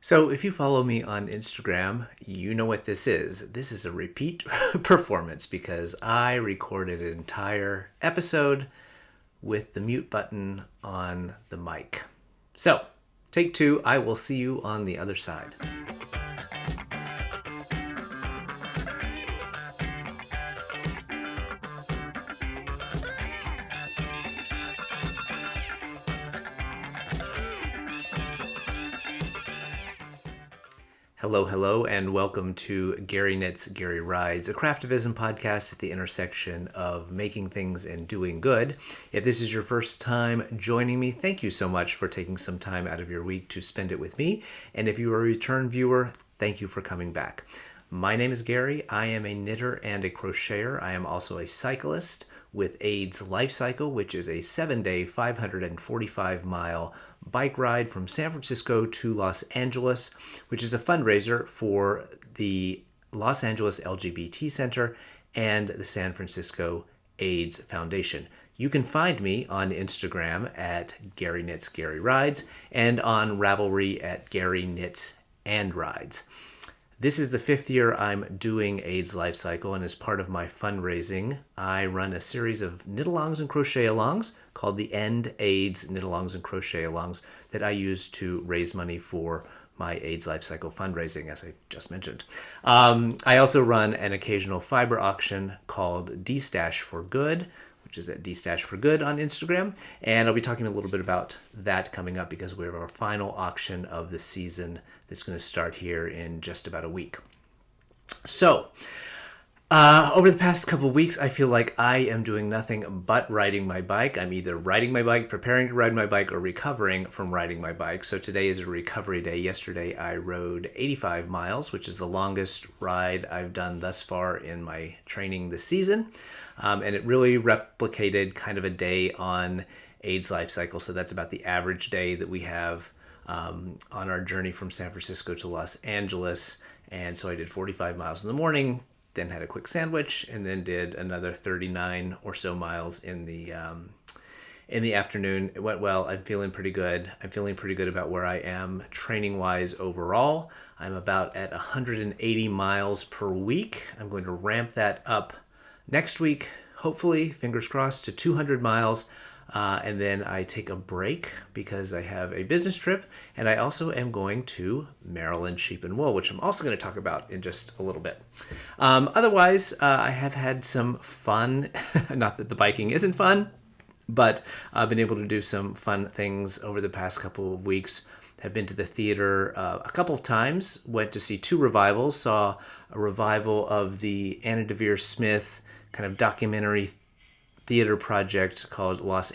So if you follow me on Instagram, you know what this is. This is a repeat performance because I recorded an entire episode with the mute button on the mic. So, take two. I will see you on the other side. Hello, and welcome to Gary Knits, Gary Rides, a Craftivism podcast at the intersection of making things and doing good. If this is your first time joining me, thank you so much for taking some time out of your week to spend it with me. And if you are a return viewer, thank you for coming back. My name is Gary. I am a knitter and a crocheter. I am also a cyclist with AIDS Lifecycle, which is a 7-day, 545-mile bike ride from San Francisco to Los Angeles, which is a fundraiser for the Los Angeles LGBT Center and the San Francisco AIDS Foundation. You can find me on Instagram at GaryKnitsAndRides and on Ravelry at GaryKnitsAndRides. This is the 5th year I'm doing AIDS Lifecycle, and as part of my fundraising, I run a series of Knitalongs and Crochetalongs called the End AIDS Knitalongs and Crochetalongs that I use to raise money for my AIDS Lifecycle fundraising, as I just mentioned. I also run an occasional fiber auction called D-Stash for Good, which is at D-Stash for Good on Instagram, and I'll be talking a little bit about that coming up because we have our final auction of the season that's going to start here in just about a week. So, over the past couple of weeks, I feel like I am doing nothing but riding my bike. I'm either riding my bike, preparing to ride my bike, or recovering from riding my bike. So today is a recovery day. Yesterday, I rode 85 miles, which is the longest ride I've done thus far in my training this season. And it really replicated kind of a day on AIDS Lifecycle. So that's about the average day that we have on our journey from San Francisco to Los Angeles. And so I did 45 miles in the morning, then had a quick sandwich, and then did another 39 or so miles in the afternoon. It went well. I'm feeling pretty good. I'm feeling pretty good about where I am training-wise overall. I'm about at 180 miles per week. I'm going to ramp that up next week, hopefully, fingers crossed, to 200 miles. And then I take a break because I have a business trip, and I also am going to Maryland Sheep and Wool, which I'm also going to talk about in just a little bit. Otherwise, I have had some fun. Not that the biking isn't fun, but I've been able to do some fun things over the past couple of weeks. Have been to the theater a couple of times, went to see 2 revivals, saw a revival of the Anna Deavere Smith kind of documentary theater project called called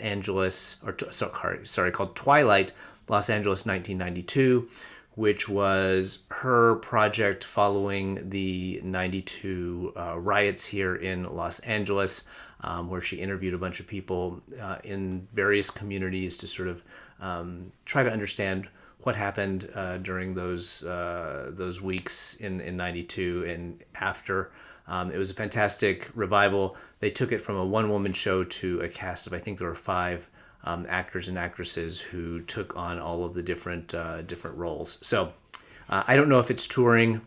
Twilight, Los Angeles 1992, which was her project following the 92 riots here in Los Angeles, where she interviewed a bunch of people in various communities to sort of try to understand what happened during those weeks in 92 and after. It was a fantastic revival. They took it from a one-woman show to a cast of, I think there were 5 actors and actresses who took on all of the different roles. So I don't know if it's touring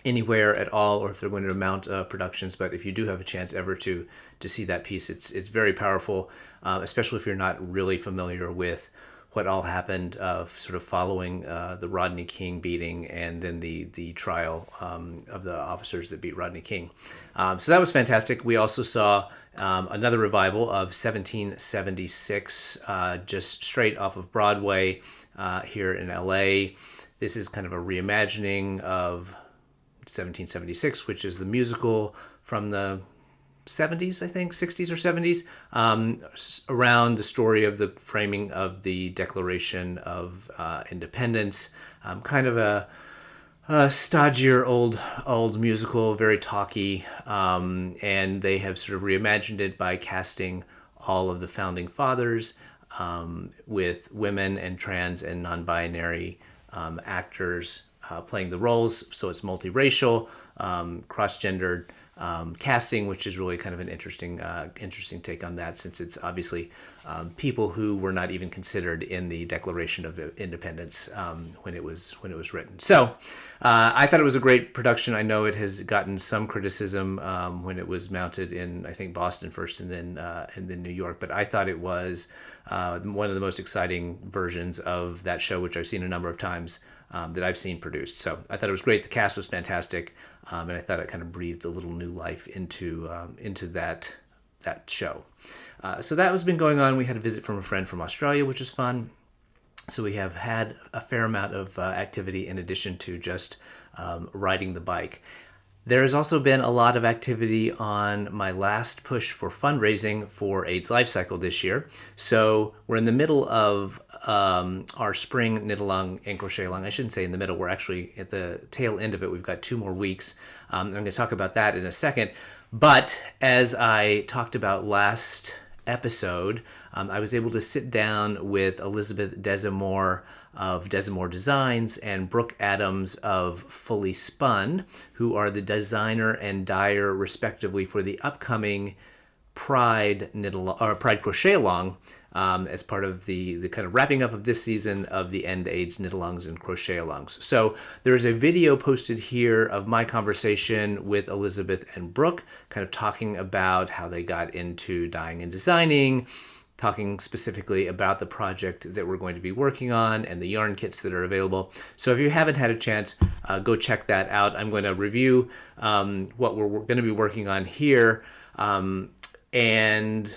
anywhere at all or if they're going to mount productions, but if you do have a chance ever to see that piece, it's very powerful, especially if you're not really familiar with what all happened sort of following the Rodney King beating and then the trial of the officers that beat Rodney King. So that was fantastic. We also saw another revival of 1776 just straight off of Broadway here in LA. This is kind of a reimagining of 1776, which is the musical from the 70s, I think, 60s or 70s, around the story of the framing of the Declaration of Independence. Kind of a stodgier old musical, very talky, and they have sort of reimagined it by casting all of the founding fathers with women and trans and non-binary actors playing the roles. So it's multiracial, cross-gendered, casting, which is really kind of an interesting take on that, since it's obviously people who were not even considered in the Declaration of Independence when it was written. So I thought it was a great production. I know it has gotten some criticism when it was mounted in, I think, Boston first and then New York, but I thought it was one of the most exciting versions of that show, which I've seen a number of times, that I've seen produced. So I thought it was great. The cast was fantastic, and I thought it kind of breathed a little new life into that show. So that has been going on. We had a visit from a friend from Australia, which was fun. So we have had a fair amount of activity in addition to just riding the bike. There has also been a lot of activity on my last push for fundraising for AIDS Lifecycle this year. So we're in the middle of our spring Knitalong and Crochetalong. I shouldn't say in the middle. We're actually at the tail end of it. We've got 2 more weeks. I'm going to talk about that in a second. But as I talked about last episode, I was able to sit down with Elizabeth Desamore of Desamore Designs and Brooke Adams of Fully Spun, who are the designer and dyer respectively for the upcoming Pride Crochetalong, as part of the kind of wrapping up of this season of the End AIDS Knitalongs and Crochetalongs. So there's a video posted here of my conversation with Elizabeth and Brooke, kind of talking about how they got into dyeing and designing, talking specifically about the project that we're going to be working on and the yarn kits that are available. So if you haven't had a chance, go check that out. I'm going to review what we're going to be working on here, and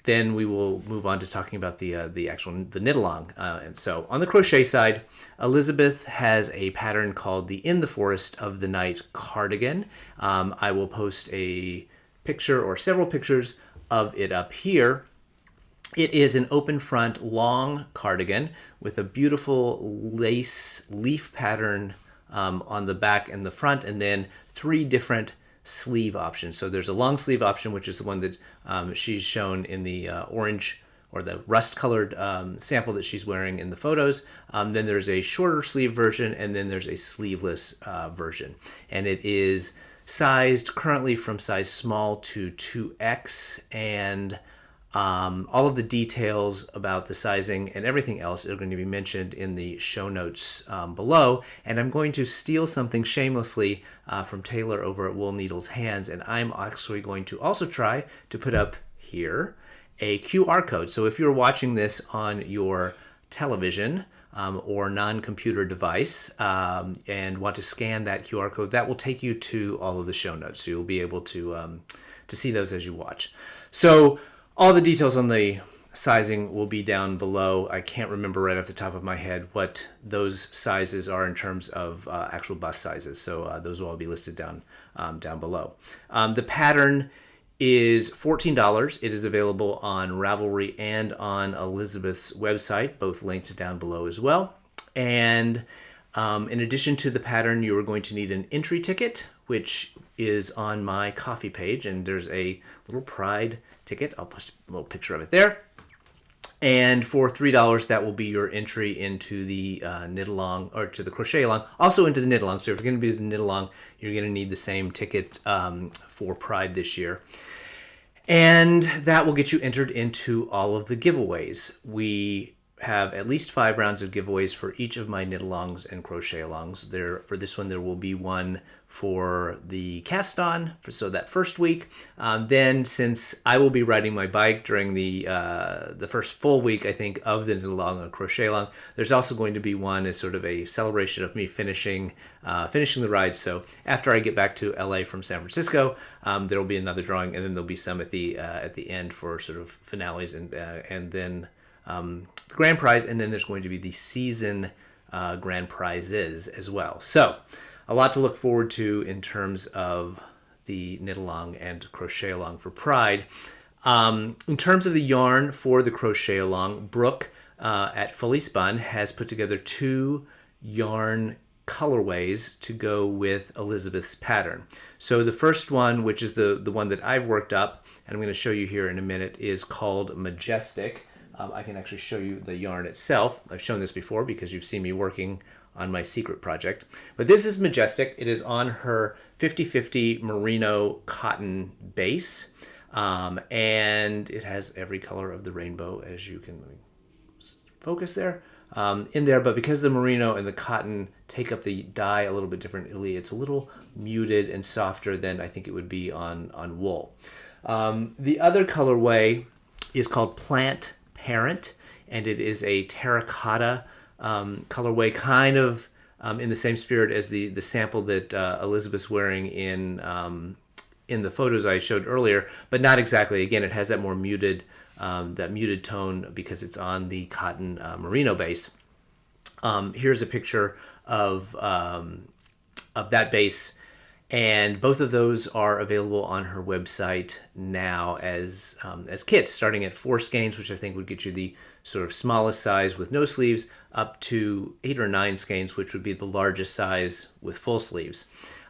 then we will move on to talking about the Knitalong. And so on the crochet side, Elizabeth has a pattern called the In the Forest of the Night cardigan. I will post a picture or several pictures of it up here. It is an open front long cardigan with a beautiful lace leaf pattern on the back and the front, and then 3 different sleeve options. So there's a long sleeve option, which is the one that she's shown in the orange or the rust colored sample that she's wearing in the photos. Then there's a shorter sleeve version, and then there's a sleeveless version. And it is sized currently from size small to 2X, and all of the details about the sizing and everything else are going to be mentioned in the show notes below. And I'm going to steal something shamelessly from Taylor over at Wool Needles Hands, and I'm actually going to also try to put up here a QR code. So if you're watching this on your television or non-computer device and want to scan that QR code, that will take you to all of the show notes. So you'll be able to see those as you watch. So all the details on the sizing will be down below. I can't remember right off the top of my head what those sizes are in terms of actual bust sizes. So those will all be listed down below. The pattern is $14. It is available on Ravelry and on Elizabeth's website, both linked down below as well. And in addition to the pattern, you are going to need an entry ticket, which is on my coffee page, and there's a little Pride ticket. I'll post a little picture of it there. And for $3, that will be your entry into the Knitalong, or to the Crochetalong, also into the Knitalong. So if you're going to be the Knitalong, you're going to need the same ticket for Pride this year. And that will get you entered into all of the giveaways. We have at least 5 rounds of giveaways for each of my Knitalongs and Crochetalongs. For this one, there will be one for the cast on, so that first week. Then, since I will be riding my bike during the first full week, I think, of the Knitalong or Crochetalong, there's also going to be one as sort of a celebration of me finishing the ride. So after I get back to LA from San Francisco, there will be another drawing, and then there'll be some at the end for sort of finales, and then the grand prize, and then there's going to be the season grand prizes as well. So a lot to look forward to in terms of the Knitalong and Crochetalong for Pride. In terms of the yarn for the Crochetalong, Brooke at Fully Spun has put together 2 yarn colorways to go with Elizabeth's pattern. So the first one, which is the one that I've worked up, and I'm going to show you here in a minute, is called Majestic. I can actually show you the yarn itself. I've shown this before because you've seen me working my secret project. But this is majestic. It is on her 50/50 merino cotton base, and it has every color of the rainbow, as you can focus there, in there. But because the merino and the cotton take up the dye a little bit differently, it's a little muted and softer than I think it would be on wool. The other colorway is called Plant Parent, and it is a terracotta colorway, kind of in the same spirit as the sample that Elizabeth's wearing in the photos I showed earlier, but not exactly. Again, it has that more muted tone because it's on the cotton merino base. Here's a picture of that base, and both of those are available on her website now as kits, starting at 4 skeins, which I think would get you the sort of smallest size with no sleeves, up to 8 or 9 skeins, which would be the largest size with full sleeves.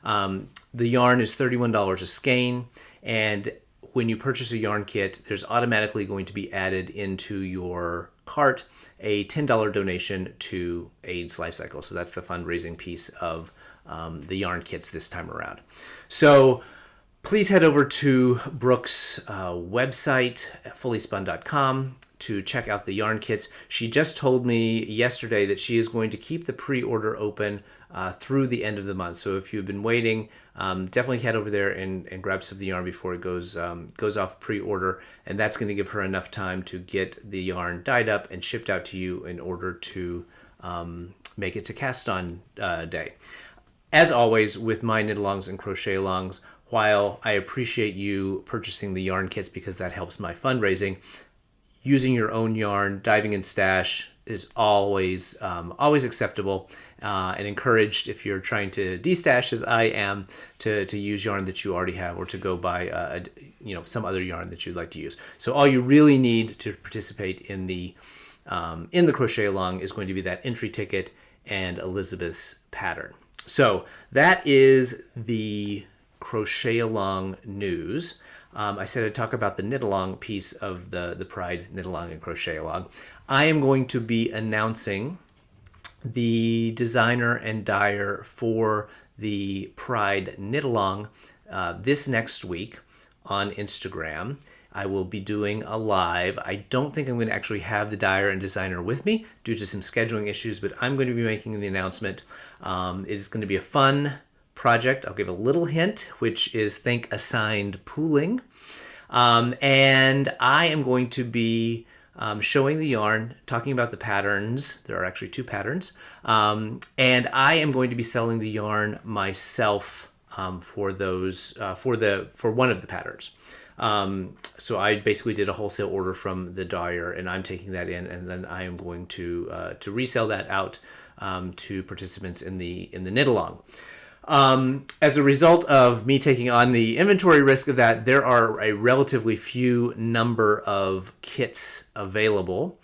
The yarn is $31 a skein, and when you purchase a yarn kit, there's automatically going to be added into your cart a $10 donation to AIDS Lifecycle. So that's the fundraising piece of the yarn kits this time around. So please head over to Brooke's website, fullyspun.com, to check out the yarn kits. She just told me yesterday that she is going to keep the pre-order open through the end of the month. So if you've been waiting, definitely head over there and grab some of the yarn before it goes off pre-order, and that's going to give her enough time to get the yarn dyed up and shipped out to you in order to make it to cast on day. As always with my Knitalongs and Crochetalongs, while I appreciate you purchasing the yarn kits because that helps my fundraising, using your own yarn, diving in stash is always acceptable and encouraged if you're trying to destash, as I am, to use yarn that you already have, or to go buy some other yarn that you'd like to use. So all you really need to participate in the Crochetalong is going to be that entry ticket and Elizabeth's pattern. So that is the Crochetalong news. I said I'd talk about the Knitalong piece of the Pride Knitalong and Crochetalong. I am going to be announcing the designer and dyer for the Pride Knitalong this next week on Instagram. I will be doing a live. I don't think I'm going to actually have the dyer and designer with me due to some scheduling issues, but I'm going to be making the announcement. It is going to be a fun project. I'll give a little hint, which is think assigned pooling. And I am going to be showing the yarn, talking about the patterns. There are actually 2 patterns. And I am going to be selling the yarn myself for those for one of the patterns. So I basically did a wholesale order from the dyer, and I'm taking that in, and then I am going to resell that out to participants in the Knitalong. As a result of me taking on the inventory risk of that, there are a relatively few number of kits available.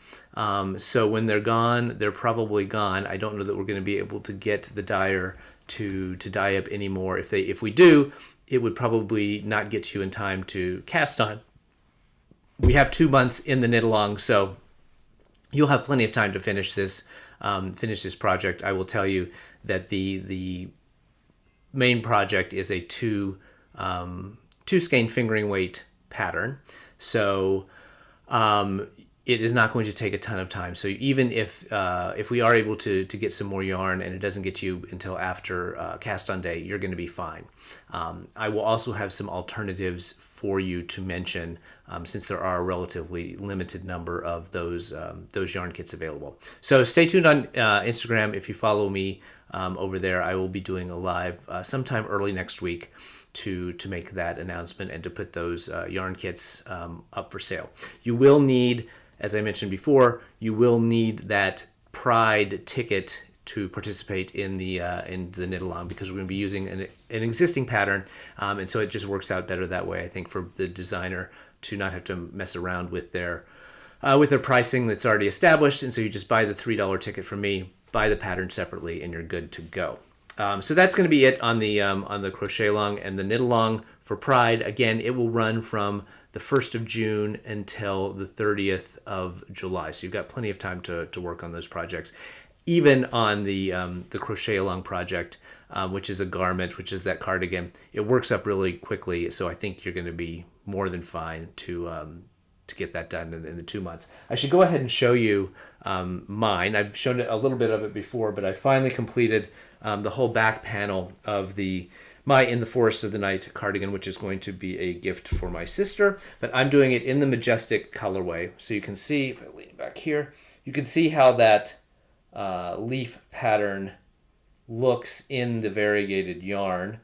So when they're gone, they're probably gone. I don't know that we're going to be able to get the dyer to dye up anymore. If we do, it would probably not get to you in time to cast on. We have 2 months in the Knitalong, so you'll have plenty of time to finish this project. I will tell you that the main project is a 2 skein fingering weight pattern, so it is not going to take a ton of time. So even if we are able to get some more yarn and it doesn't get to you until after cast on day, you're going to be fine. I will also have some alternatives for you to mention, since there are a relatively limited number of those yarn kits available. So stay tuned on Instagram. If you follow me over there, I will be doing a live sometime early next week to make that announcement and to put those yarn kits up for sale. You will need, as I mentioned before, you will need that Pride ticket to participate in the Knitalong, because we're going to be using an existing pattern, and so it just works out better that way, I think, for the designer to not have to mess around with their pricing that's already established. And so you just buy the $3 ticket from me, buy the pattern separately, and you're good to go. So that's going to be it on the Crochetalong and the Knitalong for Pride. Again, it will run from the 1st of June until the 30th of July. So you've got plenty of time to work on those projects. even on the Crochetalong project, which is a garment, which is that cardigan, it works up really quickly. So I think you're going to be more than fine to get that done in the 2 months. I should go ahead and show you mine. I've shown it a little bit of it before, but I finally completed the whole back panel of my In the Forest of the Night cardigan, which is going to be a gift for my sister. But I'm doing it in the Majestic colorway. So you can see, if I lean back here, you can see how that leaf pattern looks in the variegated yarn.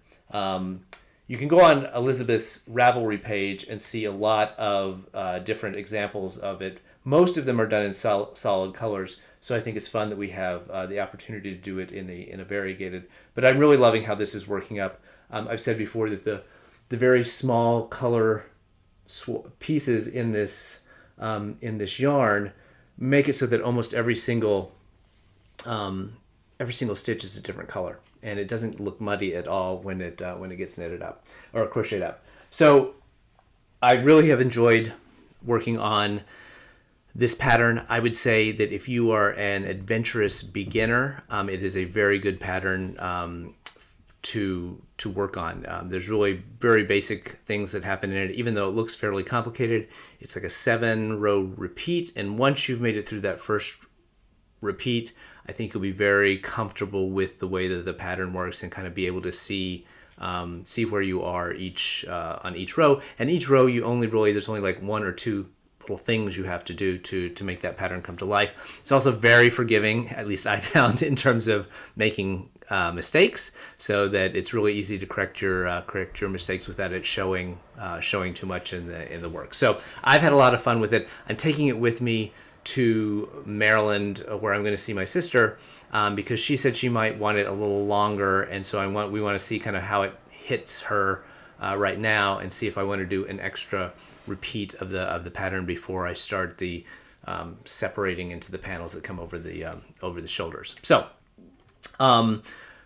You can go on Elizabeth's Ravelry page and see a lot of different examples of it. Most of them are done in solid colors, so I think it's fun that we have the opportunity to do it in a variegated. But I'm really loving how this is working up. I've said before that the very small color pieces in this yarn make it so that almost every single stitch is a different color, and it doesn't look muddy at all when it gets knitted up or crocheted up. So I really have enjoyed working on this pattern. I would say that if you are an adventurous beginner, it is a very good pattern to work on. There's really very basic things that happen in it, even though it looks fairly complicated. It's like a 7-row repeat, and once you've made it through that first repeat, I think you'll be very comfortable with the way that the pattern works and kind of be able to see where you are on each row. And each row, there's only like 1 or 2 little things you have to do to make that pattern come to life. It's also very forgiving, at least I found, in terms of making mistakes, so that it's really easy to correct your mistakes without it showing too much in the work. So I've had a lot of fun with it. I'm taking it with me to Maryland, where I'm going to see my sister, because she said she might want it a little longer, and so we want to see kind of how it hits her right now, and see if I want to do an extra repeat of the pattern before I start the separating into the panels that come over the shoulders. So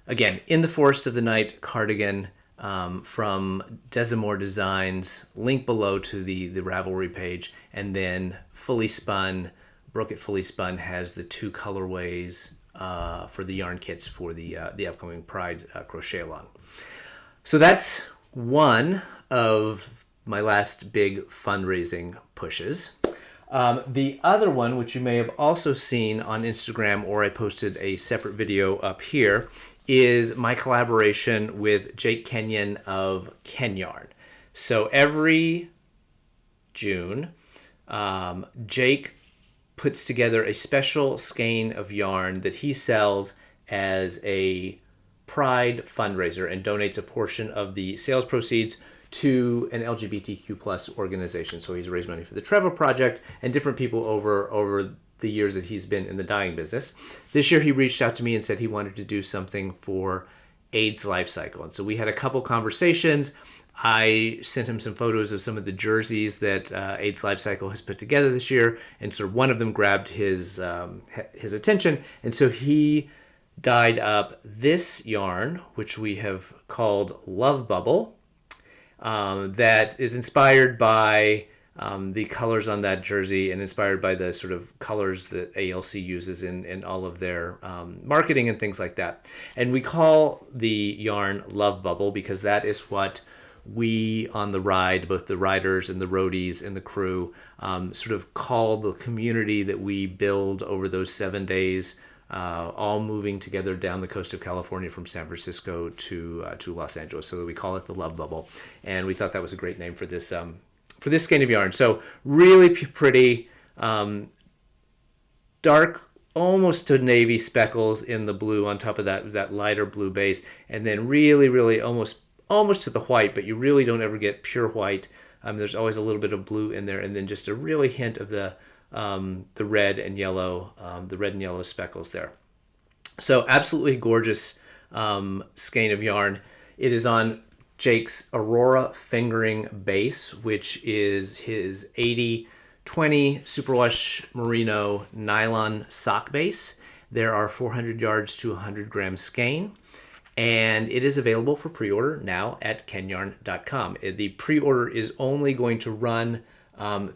again, In the Forest of the Night cardigan from Desamore Designs, link below to the Ravelry page, and then fully spun. Brook It Fully Spun has the 2 colorways for the yarn kits for the upcoming Pride Crochetalong. So that's one of my last big fundraising pushes. The other one, which you may have also seen on Instagram, or I posted a separate video up here, is my collaboration with Jake Kenyarn of Kenyarn. So every June, Jake puts together a special skein of yarn that he sells as a Pride fundraiser and donates a portion of the sales proceeds to an LGBTQ plus organization. So he's raised money for the Trevor Project and different people over the years that he's been in the dyeing business. This year he reached out to me and said he wanted to do something for AIDS Lifecycle. And so we had a couple conversations. I sent him some photos of some of the jerseys that AIDS Lifecycle has put together this year, and so one of them grabbed his attention, and so he dyed up this yarn, which we have called Love Bubble, that is inspired by the colors on that jersey and inspired by the sort of colors that ALC uses in all of their marketing and things like that. And we call the yarn Love Bubble because that is what we on the ride, both the riders and the roadies and the crew, sort of call the community that we build over those 7 days, all moving together down the coast of California from San Francisco to Los Angeles. So we call it the Love Bubble, and we thought that was a great name for this skein of yarn. So really pretty, dark, almost to navy speckles in the blue on top of that lighter blue base, and then really almost to the white, but you really don't ever get pure white. There's always a little bit of blue in there, and then just a really hint of the red and yellow speckles there. So absolutely gorgeous skein of yarn. It is on Jake's Aurora fingering base, which is his 80/20 superwash merino nylon sock base. There are 400 yards to 100 gram skein, and it is available for pre-order now at kenyarn.com. The pre-order is only going to run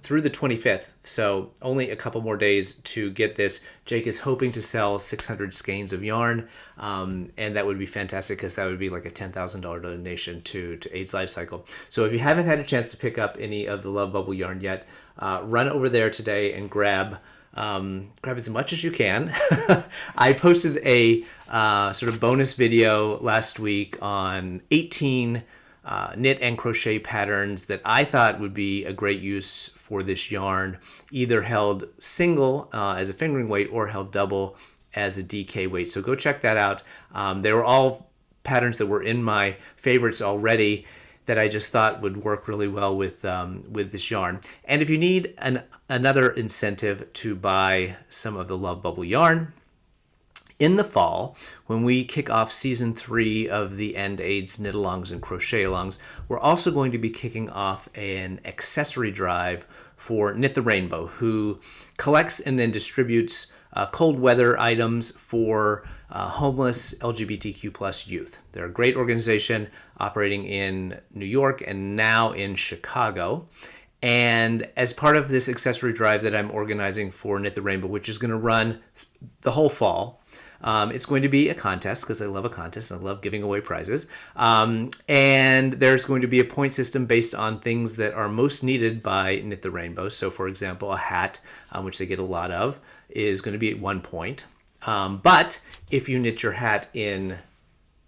through the 25th. So only a couple more days to get this. Jake is hoping to sell 600 skeins of yarn, and that would be fantastic because that would be like a $10,000 donation to AIDS Lifecycle. So if you haven't had a chance to pick up any of the Love Bubble yarn yet, run over there today and grab as much as you can. I posted a sort of bonus video last week on 18 knit and crochet patterns that I thought would be a great use for this yarn, either held single as a fingering weight or held double as a DK weight. So go check that out. They were all patterns that were in my favorites already that I just thought would work really well with this yarn. And if you need another incentive to buy some of the Love Bubble yarn, in the fall, when we kick off season 3 of the End AIDS Knitalongs and Crochetalongs, we're also going to be kicking off an accessory drive for Knit the Rainbow, who collects and then distributes cold weather items for homeless LGBTQ plus youth. They're a great organization operating in New York and now in Chicago. And as part of this accessory drive that I'm organizing for Knit the Rainbow, which is going to run the whole fall, it's going to be a contest because I love a contest and I love giving away prizes. And there's going to be a point system based on things that are most needed by Knit the Rainbow. So, for example, a hat, which they get a lot of, is going to be at 1 point. But if you knit your hat in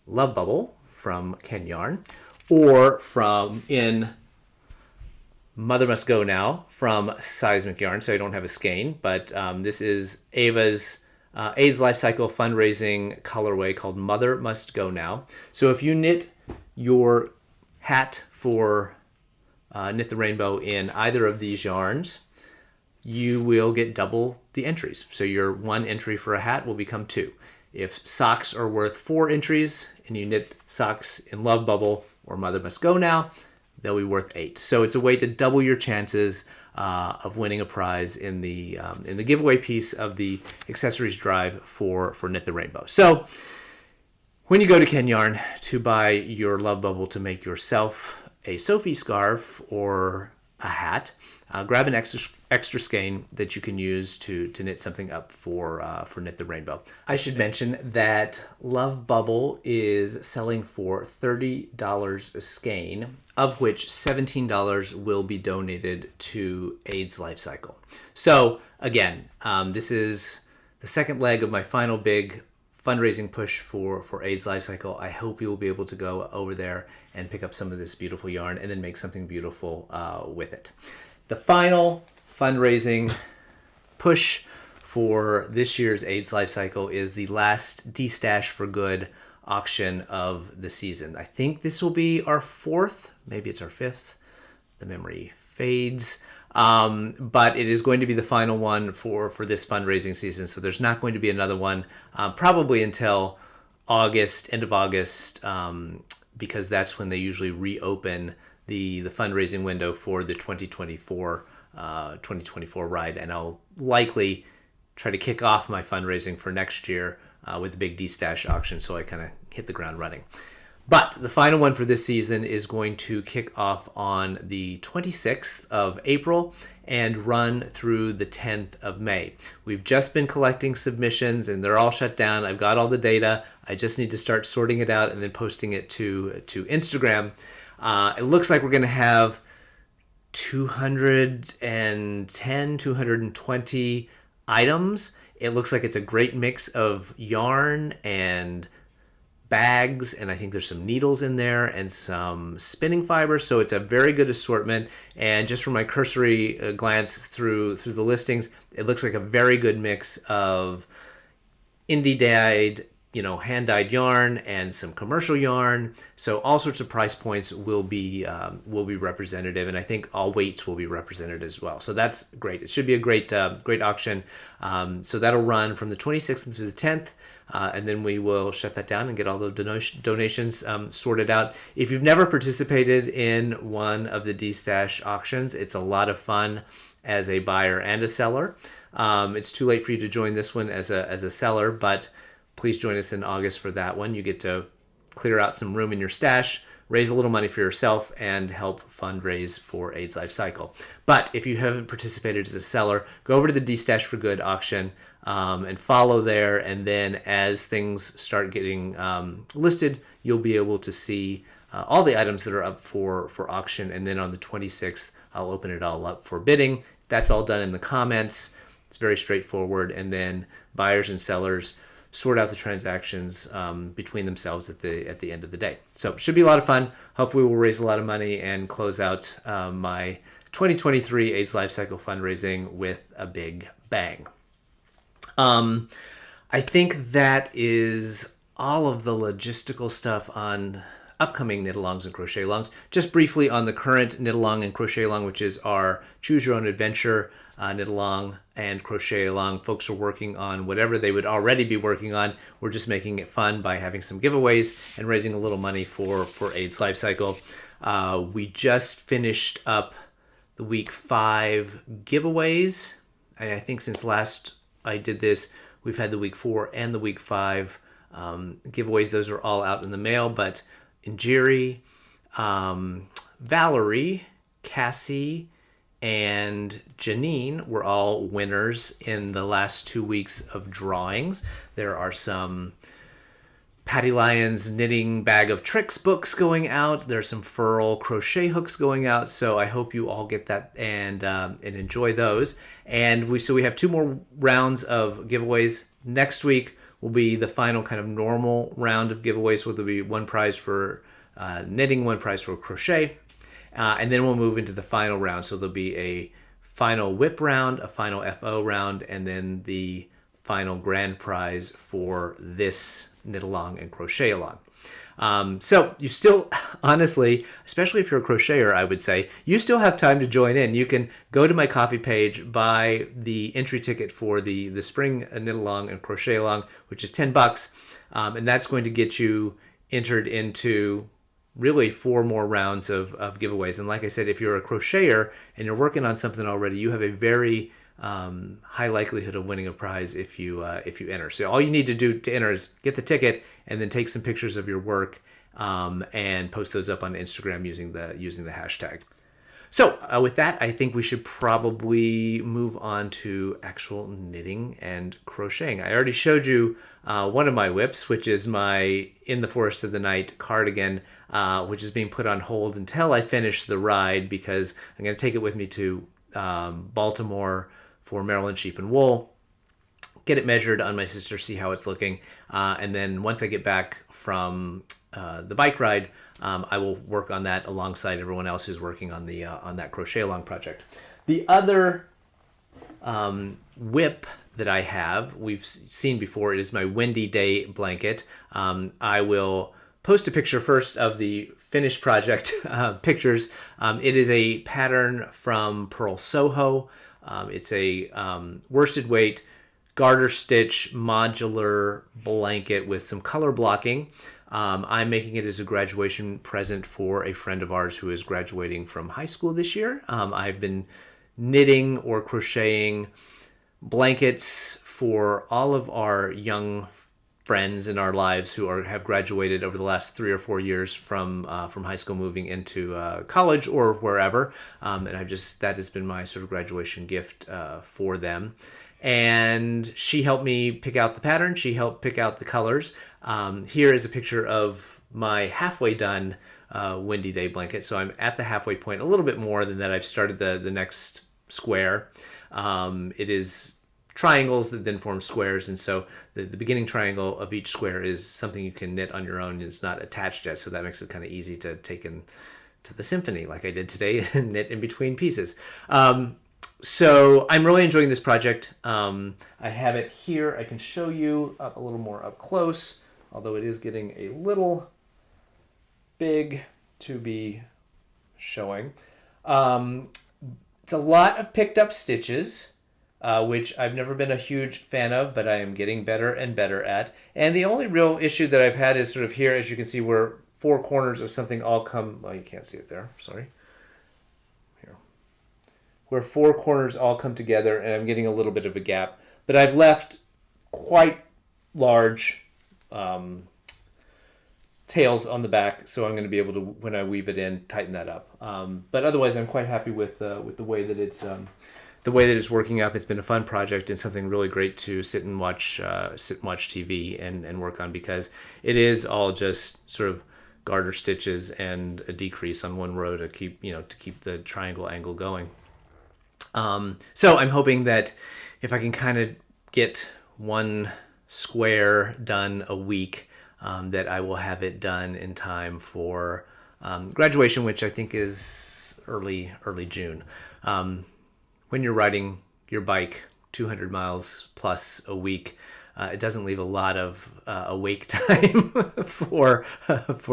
Love Bubble from Kenyarn or in Mother Must Go Now from Seismic Yarn, so I don't have a skein, but this is Ava's AIDS Lifecycle fundraising colorway called Mother Must Go Now. So if you knit your hat for Knit the Rainbow in either of these yarns, you will get double the entries. So your 1 entry for a hat will become 2. If socks are worth 4 entries and you knit socks in Love Bubble or Mother Must Go Now, they'll be worth 8. So it's a way to double your chances of winning a prize in the giveaway piece of the accessories drive for Knit the Rainbow. So when you go to Kenyarn to buy your Love Bubble to make yourself a Sophie scarf or a hat, grab an extra skein that you can use to knit something up for Knit the Rainbow. I should mention that Love Bubble is selling for $30 a skein, of which $17 will be donated to AIDS Lifecycle. So again, this is the second leg of my final big fundraising push for AIDS Lifecycle. I hope you will be able to go over there and pick up some of this beautiful yarn and then make something beautiful with it. The final fundraising push for this year's AIDS Lifecycle is the last D-Stash for Good auction of the season. I think this will be our 4th, maybe it's our 5th. The memory fades. But it is going to be the final one for this fundraising season. So there's not going to be another one probably until August, end of August, because that's when they usually reopen the fundraising window for the 2024 ride. And I'll likely try to kick off my fundraising for next year with the big D-Stash auction, so I kind of hit the ground running. But the final one for this season is going to kick off on the 26th of April and run through the 10th of May. We've just been collecting submissions and they're all shut down. I've got all the data. I just need to start sorting it out and then posting it to Instagram. It looks like we're going to have 210, 220 items. It looks like it's a great mix of yarn and bags, and I think there's some needles in there and some spinning fiber, so it's a very good assortment. And just from my cursory glance through the listings, it looks like a very good mix of indie dyed, hand dyed yarn and some commercial yarn. So all sorts of price points will be representative, and I think all weights will be represented as well. So that's great. It should be a great auction. So that'll run from the 26th through the 10th. And then we will shut that down and get all the donations sorted out. If you've never participated in one of the D-Stash auctions, it's a lot of fun as a buyer and a seller. It's too late for you to join this one as a seller, but please join us in August for that one. You get to clear out some room in your stash raise a little money for yourself and help fundraise for AIDS Lifecycle. But if you haven't participated as a seller, go over to the D-Stash for Good auction and follow there. And then as things start getting listed, you'll be able to see all the items that are up for auction. And then on the 26th, I'll open it all up for bidding. That's all done in the comments. It's very straightforward. And then buyers and sellers sort out the transactions between themselves at the end of the day. So it should be a lot of fun. Hopefully we'll raise a lot of money and close out my 2023 AIDS Lifecycle fundraising with a big bang. I think that is all of the logistical stuff on upcoming Knitalongs and Crochetalongs. Just briefly on the current Knitalong and Crochetalong, which is our Choose Your Own Adventure Knitalong and Crochetalong. Folks are working on whatever they would already be working on. We're just making it fun by having some giveaways and raising a little money for AIDS Lifecycle. We just finished up the week 5 giveaways. And I think since last I did this, we've had the week 4 and the week 5 giveaways. Those are all out in the mail, but Injiri, Valerie, Cassie, and Janine were all winners in the last 2 weeks of drawings. There are some Patty Lyons Knitting Bag of Tricks books going out. There's some Furl crochet hooks going out. So I hope you all get that and enjoy those. And we have 2 more rounds of giveaways. Next week will be the final kind of normal round of giveaways, where there'll be 1 prize for knitting, 1 prize for crochet. And then we'll move into the final round. So there'll be a final whip round, a final FO round, and then the final grand prize for this Knitalong and Crochetalong. So you still, honestly, especially if you're a crocheter, I would say, you still have time to join in. You can go to my coffee page, buy the entry ticket for the spring Knitalong and Crochetalong, which is $10. And that's going to get you entered into really 4 more rounds of giveaways. And like I said, if you're a crocheter and you're working on something already, you have a very high likelihood of winning a prize if you enter. So all you need to do to enter is get the ticket and then take some pictures of your work and post those up on Instagram using the hashtag. So with that, I think we should probably move on to actual knitting and crocheting. I already showed you one of my whips, which is my In the Forest of the Night cardigan, which is being put on hold until I finish the ride, because I'm going to take it with me to Baltimore for Maryland Sheep and Wool, get it measured on my sister, see how it's looking, and then once I get back from the bike ride, I will work on that alongside everyone else who's working on that Crochetalong project. The other whip that I have, we've seen before, it is my Windy Day blanket. I will post a picture first of the finished project pictures. It is a pattern from Pearl Soho. It's a worsted weight garter stitch modular blanket with some color blocking. I'm making it as a graduation present for a friend of ours who is graduating from high school this year. I've been knitting or crocheting blankets for all of our young friends in our lives who have graduated over the last 3 or 4 years from high school, moving into college or wherever. And that has been my sort of graduation gift for them. And she helped me pick out the pattern. She helped pick out the colors. Here is a picture of my halfway done Windy Day blanket. So I'm at the halfway point, a little bit more than that. I've started the next square. It is triangles that then form squares, and so the beginning triangle of each square is something you can knit on your own. It's not attached yet, so that makes it kind of easy to take in to the symphony like I did today and knit in between pieces. So I'm really enjoying this project. I have it here. I can show you a little more up close, although it is getting a little big to be showing. It's a lot of picked up stitches, which I've never been a huge fan of, but I am getting better and better at. And the only real issue that I've had is sort of here, as you can see, where 4 corners of something all come, well, you can't see it there, sorry. Here. Where 4 corners all come together, and I'm getting a little bit of a gap. But I've left quite large tails on the back, so I'm going to be able to, when I weave it in, tighten that up. But otherwise, I'm quite happy with the way that it's working up. It's been a fun project and something really great to sit and watch TV and work on, because it is all just sort of garter stitches and a decrease on one row to keep the triangle angle going. So I'm hoping that if I can kind of get one square done a week, that I will have it done in time for graduation, which I think is early June. When you're riding your bike 200 miles plus a week, it doesn't leave a lot of awake time for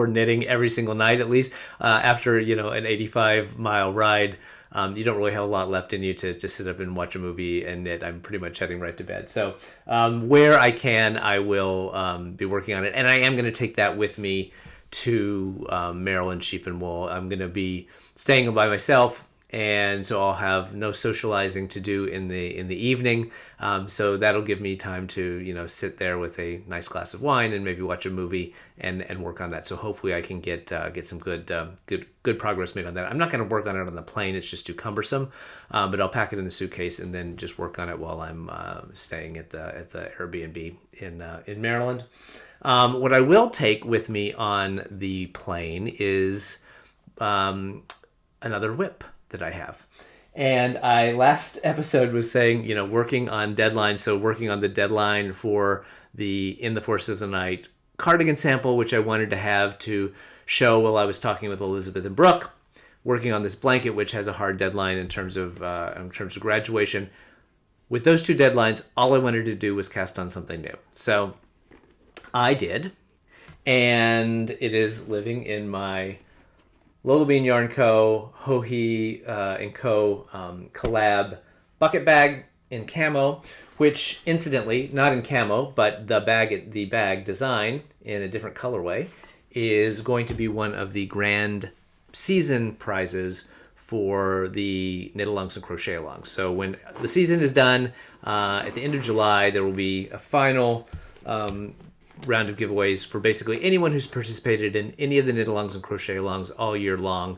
knitting every single night. At least after an 85-mile ride, you don't really have a lot left in you to just sit up and watch a movie and knit. I'm pretty much heading right to bed. So where I can, I will be working on it, and I am going to take that with me to Maryland Sheep and Wool. I'm going to be staying by myself, and so I'll have no socializing to do in the evening. So that'll give me time to sit there with a nice glass of wine and maybe watch a movie and work on that. So hopefully I can get some good progress made on that. I'm not going to work on it on the plane; it's just too cumbersome. But I'll pack it in the suitcase and then just work on it while I'm staying at the Airbnb in Maryland. What I will take with me on the plane is another whip that I have. And I last episode was saying, working on deadlines. So working on the deadline for the In the Force of the Night cardigan sample, which I wanted to have to show while I was talking with Elizabeth and Brooke. Working on this blanket, which has a hard deadline in terms of graduation. With those two deadlines, all I wanted to do was cast on something new. So I did, and it is living in my Lola Bean Yarn Co. Hohi and Co. Collab bucket bag in camo, which incidentally, not in camo, but the bag design in a different colorway is going to be one of the grand season prizes for the Knitalongs and Crochetalongs. So when the season is done, at the end of July, there will be a final round of giveaways for basically anyone who's participated in any of the Knitalongs and Crochetalongs all year long.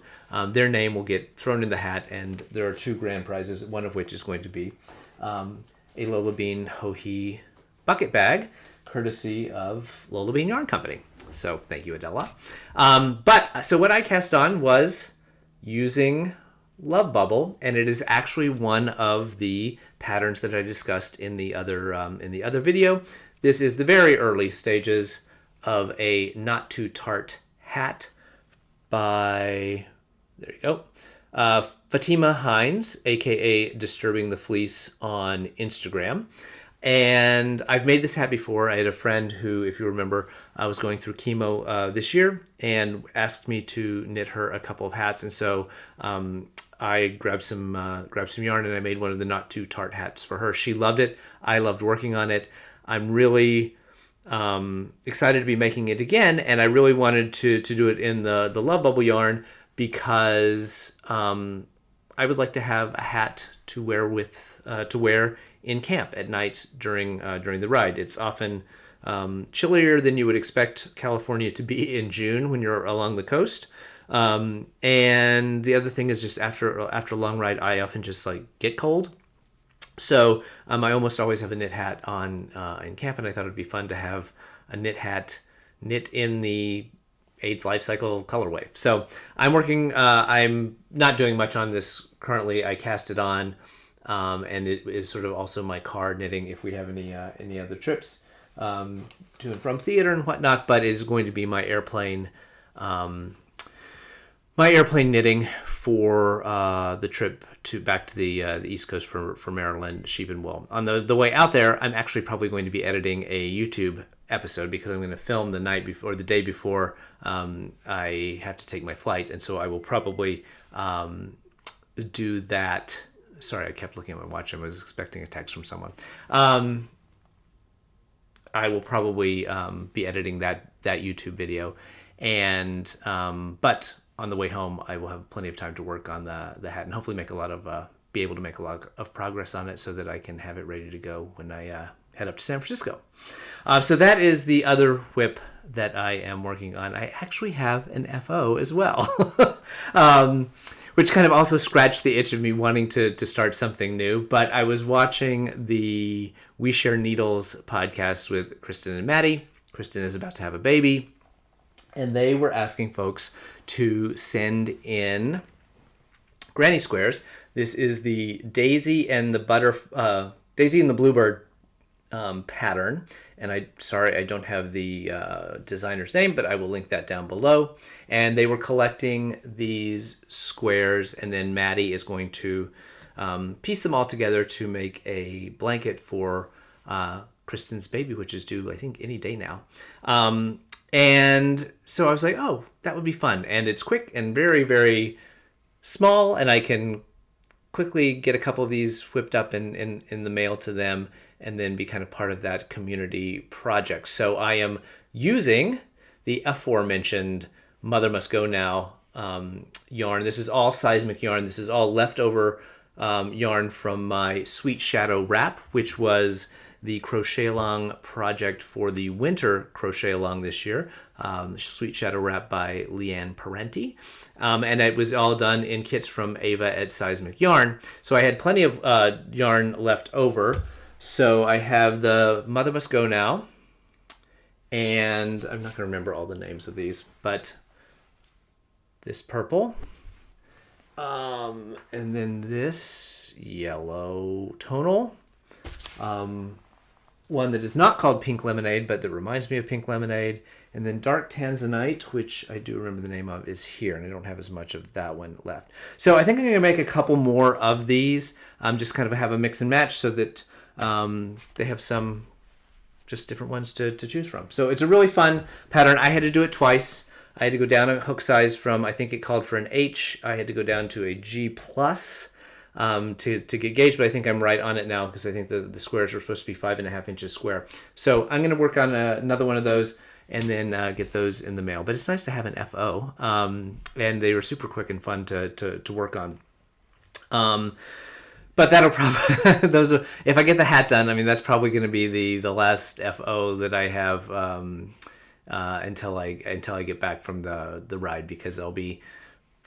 Their name will get thrown in the hat, and there are two grand prizes, one of which is going to be a Lola Bean Hohi bucket bag, courtesy of Lola Bean Yarn Company. So thank you, Adela. So what I cast on was using Love Bubble, and it is actually one of the patterns that I discussed in the other video. This is the very early stages of a Not Too Tart hat by, there you go, Fatima Hines, aka Disturbing the Fleece on Instagram. And I've made this hat before. I had a friend who, if you remember, was going through chemo this year and asked me to knit her a couple of hats. And so I grabbed some yarn and I made one of the Not Too Tart hats for her. She loved it. I loved working on it. I'm really excited to be making it again, and I really wanted to do it in the Love Bubble yarn because I would like to have a hat to wear in camp at night during the ride. It's often chillier than you would expect California to be in June when you're along the coast. And the other thing is just after a long ride, I often just get cold. So I almost always have a knit hat on in camp, and I thought it'd be fun to have a knit hat knit in the AIDS Lifecycle colorway. So I'm working. I'm not doing much on this currently. I cast it on, and it is sort of also my car knitting if we have any other trips to and from theater and whatnot. But it is going to be my airplane. My airplane knitting for the trip back to the East Coast for Maryland Sheep and Wool. On the way out there, I'm actually probably going to be editing a YouTube episode because I'm going to film the night before, the day before I have to take my flight, and so I will probably do that. Sorry, I kept looking at my watch. I was expecting a text from someone. I will probably be editing that YouTube video, and but on the way home, I will have plenty of time to work on the hat and hopefully be able to make a lot of progress on it so that I can have it ready to go when I head up to San Francisco. So that is the other whip that I am working on, I actually have an FO as well, which kind of also scratched the itch of me wanting to start something new. But I was watching the We Share Needles podcast with Kristen and Maddie. Kristen is about to have a baby, and they were asking folks to send in granny squares. This is the Daisy and the Daisy and the Bluebird pattern, and I don't have the designer's name, but I will link that down below. And they were collecting these squares, and then Maddie is going to piece them all together to make a blanket for Kristen's baby, which is due, I think, any day now. And so I was like, oh, that would be fun. And it's quick and very, very small, and I can quickly get a couple of these whipped up in the mail to them, and then be kind of part of that community project. So I am using the aforementioned Mother Must Go Now yarn. This is all seismic yarn. This is all leftover yarn from my Sweet Shadow wrap, which was the Crochetalong project for the winter Crochetalong this year. Sweet Shadow wrap by Leanne Parenti. And it was all done in kits from Ava at Seismic Yarn. So I had plenty of yarn left over. So I have the Mother Must Go Now, and I'm not going to remember all the names of these, but this purple, and then this yellow tonal, one that is not called Pink Lemonade, but that reminds me of Pink Lemonade, and then Dark Tanzanite, which I do remember the name of, is here, and I don't have as much of that one left. So I think I'm going to make a couple more of these, just kind of have a mix and match so that they have some just different ones to choose from. So it's a really fun pattern. I had to do it twice. I had to go down a hook size from, I think it called for an H. I had to go down to a G plus to get gauged, but I think I'm right on it now because I think the squares are supposed to be 5.5 inches square. So I'm going to work on another one of those and then get those in the mail. But it's nice to have an FO, and they were super quick and fun to work on. But that'll probably if I get the hat done, I mean, that's probably going to be the last FO that I have until I get back from the ride, because I'll be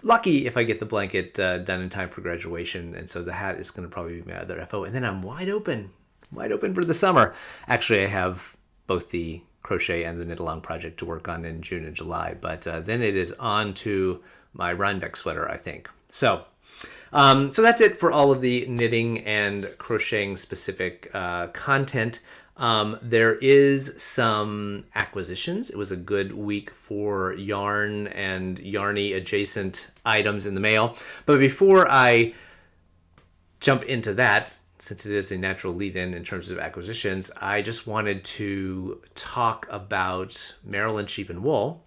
lucky if I get the blanket done in time for graduation, and so the hat is going to probably be my other FO, and then I'm wide open for the summer. Actually, I have both the Crochet and the Knitalong project to work on in June and July, but then it is on to my Rhinebeck sweater, I think. So that's it for all of the knitting and crocheting specific content. There is some acquisitions. It was a good week for yarn and yarny adjacent items in the mail. But before I jump into that, since it is a natural lead-in in terms of acquisitions, I just wanted to talk about Maryland Sheep and Wool.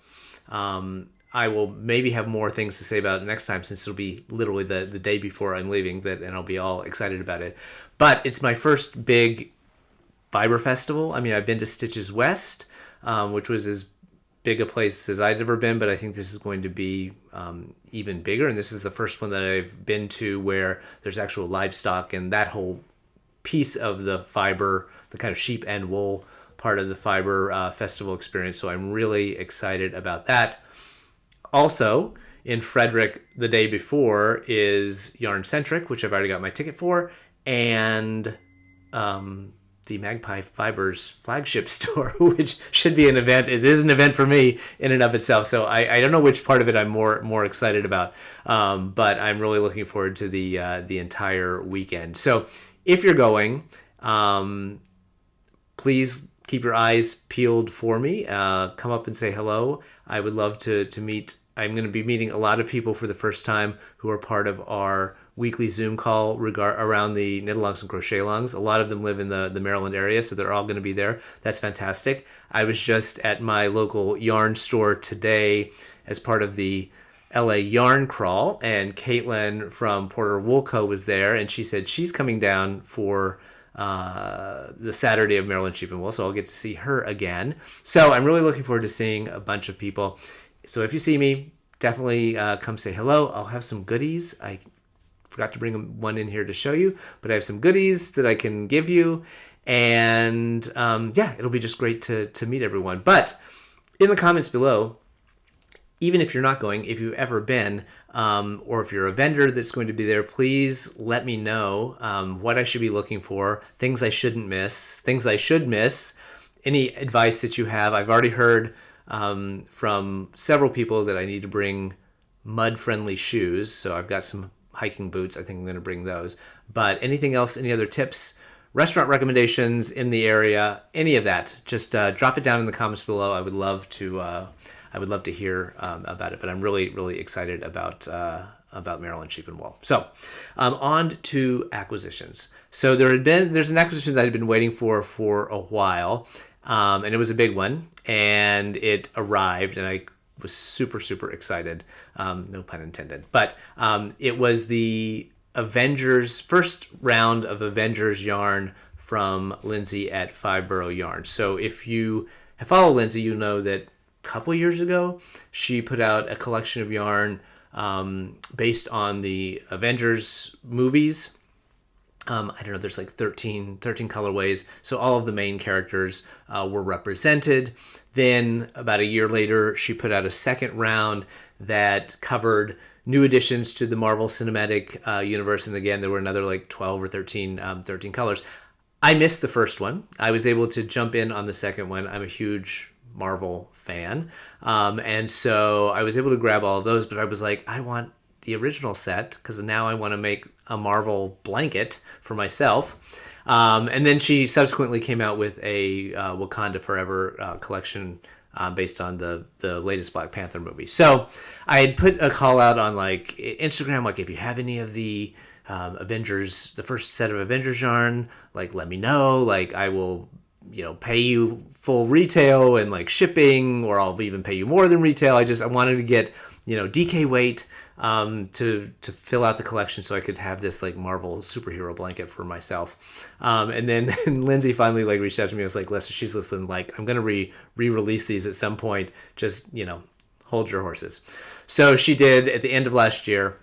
I will maybe have more things to say about it next time, since it'll be literally the day before I'm leaving, and I'll be all excited about it. But it's my first big fiber festival. I mean, I've been to Stitches West, which was as big a place as I'd ever been, but I think this is going to be even bigger. And this is the first one that I've been to where there's actual livestock and that whole piece of the fiber, the kind of sheep and wool part of the fiber festival experience. So I'm really excited about that. Also, in Frederick the day before is Yarn Centric, which I've already got my ticket for, and the Magpie Fibers flagship store, which should be an event. It is an event for me in and of itself, so I don't know which part of it I'm more excited about, but I'm really looking forward to the entire weekend. So if you're going, please keep your eyes peeled for me. Come up and say hello. I would love to meet. I'm going to be meeting a lot of people for the first time who are part of our weekly Zoom call around the Knitalongs and Crochetalongs. A lot of them live in the Maryland area, so they're all going to be there. That's fantastic. I was just at my local yarn store today as part of the LA Yarn Crawl, and Caitlin from Porter Wool Co. was there, and she said she's coming down for the Saturday of Maryland Sheep and Wool, so I'll get to see her again. So I'm really looking forward to seeing a bunch of people. So if you see me, definitely come say hello. I'll have some goodies. I forgot to bring one in here to show you, but I have some goodies that I can give you. And it'll be just great to meet everyone. But in the comments below, even if you're not going, if you've ever been, or if you're a vendor that's going to be there, please let me know what I should be looking for, things I shouldn't miss, things I should miss, any advice that you have. I've already heard from several people that I need to bring mud-friendly shoes, so I've got some hiking boots. I think I'm going to bring those. But anything else, any other tips, restaurant recommendations in the area, any of that, just drop it down in the comments below. I would love to hear about it. But I'm really, really excited about Maryland Sheep and Wool. So on to acquisitions. So there's an acquisition that I'd been waiting for a while, and it was a big one, and it arrived, and I was super, super excited. No pun intended. But it was the Avengers, first round of Avengers yarn from Lindsay at Fiber Yarn. So if you have followed Lindsay, you know that a couple years ago, she put out a collection of yarn based on the Avengers movies. I don't know, there's like 13 colorways. So all of the main characters were represented. Then about a year later, she put out a second round that covered new additions to the Marvel Cinematic Universe. And again, there were another like 12 or 13 colors. I missed the first one. I was able to jump in on the second one. I'm a huge Marvel fan. And so I was able to grab all of those, but I was like, I want the original set because now I want to make a Marvel blanket for myself. And then she subsequently came out with a Wakanda Forever collection based on the latest Black Panther movie. So I had put a call out on like Instagram, like if you have any of the Avengers, the first set of Avengers yarn, like let me know. Like I will, pay you full retail and like shipping, or I'll even pay you more than retail. I wanted to get, DK weight to fill out the collection so I could have this like Marvel superhero blanket for myself. And then Lindsay finally like reached out to me. I was like, listen, she's listening. Like I'm going to re-release these at some point. Just, hold your horses. So she did at the end of last year.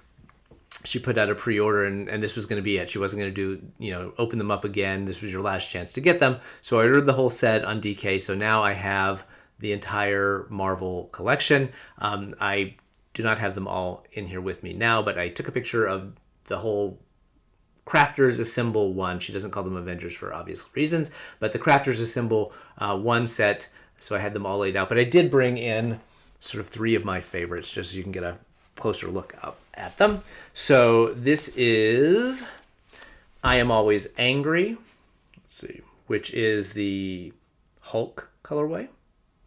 She put out a pre-order and this was going to be it. She wasn't going to do, open them up again. This was your last chance to get them. So I ordered the whole set on DK. So now I have the entire Marvel collection. I do not have them all in here with me now, but I took a picture of the whole Crafters Assemble one. She doesn't call them Avengers for obvious reasons, but the Crafters Assemble one set. So I had them all laid out, but I did bring in sort of 3 of my favorites just so you can get a closer look at them. So this is I Am Always Angry, let's see, which is the Hulk colorway.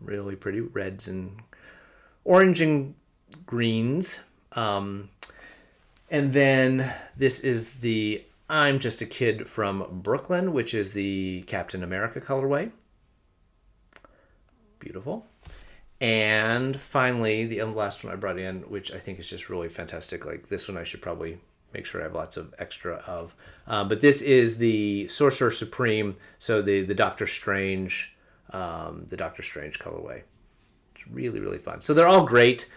Really pretty reds and orange and greens. And then this is the I'm Just a Kid from Brooklyn, which is the Captain America colorway. Beautiful. And finally, the last one I brought in, which I think is just really fantastic. Like this one I should probably make sure I have lots of extra of. But this is the Sorcerer Supreme, so the Doctor Strange colorway. It's really, really fun. So they're all great.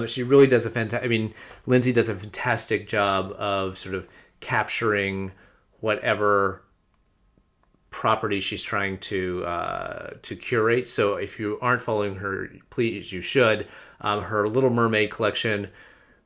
She really does Lindsay does a fantastic job of sort of capturing whatever property she's trying to curate. So if you aren't following her, please, you should. Her Little Mermaid collection,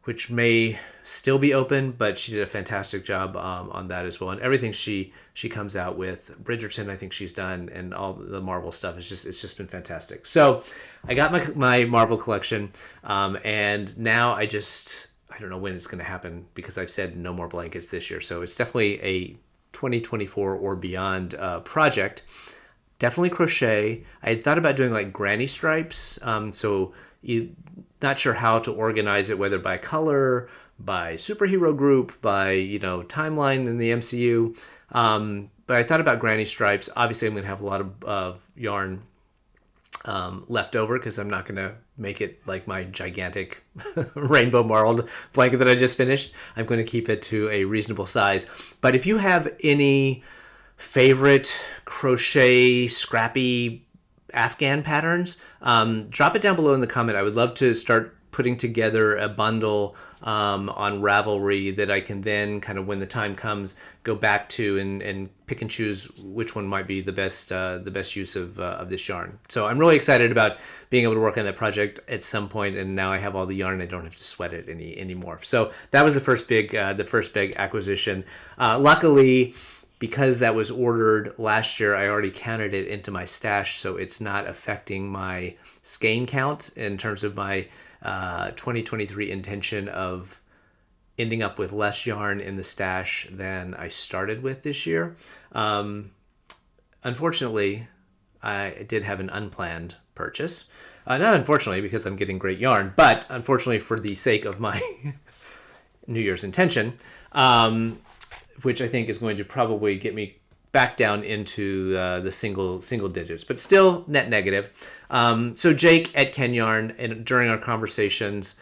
which may still be open, but she did a fantastic job on that as well. And everything she comes out with, Bridgerton, I think she's done, and all the Marvel stuff it's just been fantastic. So I got my Marvel collection, and now I don't know when it's going to happen because I've said no more blankets this year. So it's definitely a 2024 or beyond project. Definitely crochet. I had thought about doing like granny stripes. So not sure how to organize it, whether by color, by superhero group, by timeline in the MCU. But I thought about granny stripes. Obviously, I'm going to have a lot of yarn left over because I'm not going to make it like my gigantic rainbow marled blanket that I just finished. I'm going to keep it to a reasonable size. But if you have any favorite crochet scrappy Afghan patterns, drop it down below in the comment. I would love to start putting together a bundle on Ravelry that I can then kind of, when the time comes, go back to and pick and choose which one might be the best use of this yarn. So I'm really excited about being able to work on that project at some point, and now I have all the yarn. I don't have to sweat it anymore. So that was the first big acquisition. Luckily, because that was ordered last year, I already counted it into my stash, so it's not affecting my skein count in terms of my 2023 intention of ending up with less yarn in the stash than I started with this year. Unfortunately, I did have an unplanned purchase. Not unfortunately, because I'm getting great yarn, but unfortunately for the sake of my New Year's intention, which I think is going to probably get me back down into the single digits, but still net negative. So Jake at Kenyarn, and during our conversations,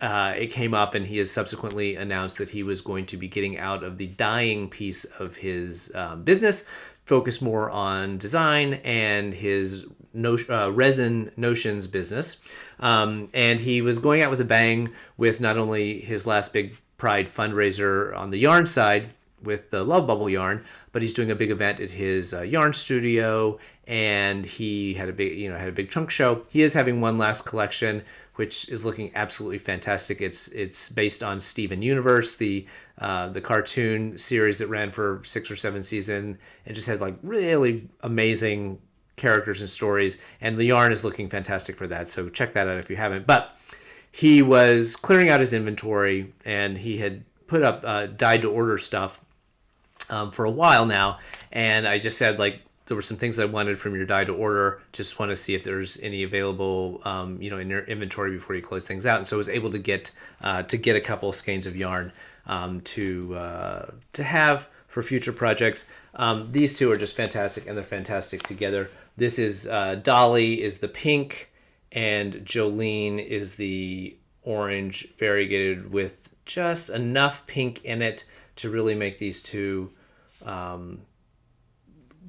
it came up, and he has subsequently announced that he was going to be getting out of the dyeing piece of his business, focus more on design and his resin notions business. And he was going out with a bang with not only his last big Pride fundraiser on the yarn side with the Love Bubble yarn, but he's doing a big event at his yarn studio, and he had a big trunk show. He is having one last collection, which is looking absolutely fantastic. It's based on Steven Universe, the cartoon series that ran for 6 or 7 seasons, and just had like really amazing characters and stories, and the yarn is looking fantastic for that. So check that out if you haven't. But he was clearing out his inventory, and he had put up dyed to order stuff for a while now. And I just said, like, there were some things I wanted from your dyed to order. Just want to see if there's any available, in your inventory before you close things out. And so I was able to get a couple of skeins of yarn to have for future projects. These two are just fantastic, and they're fantastic together. This is Dolly is the pink, and Jolene is the orange, variegated with just enough pink in it to really make these two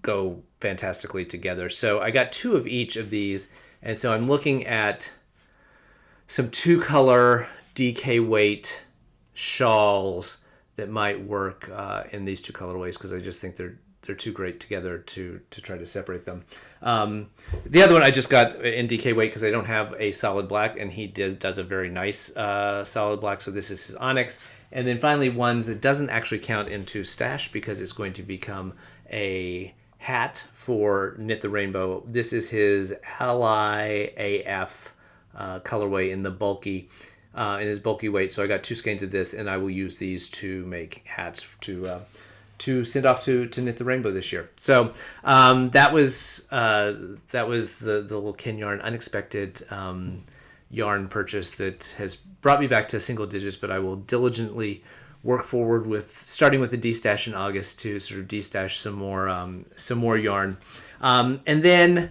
go fantastically together. So I got 2 of each of these, and so I'm looking at some 2-color DK weight shawls that might work in these 2 colorways, because I just think they're too great together to try to separate them. The other one I just got in DK weight because I don't have a solid black, and he does a very nice solid black. So this is his Onyx. And then finally, ones that doesn't actually count into stash because it's going to become a hat for Knit the Rainbow. This is his Ally AF colorway in the bulky. In his bulky weight. So I got 2 skeins of this, and I will use these to make hats to send off to Knit the Rainbow this year. So that was the little Kenyarn unexpected yarn purchase that has brought me back to single digits, but I will diligently work forward with starting with the destash in August to sort of destash some more yarn. And then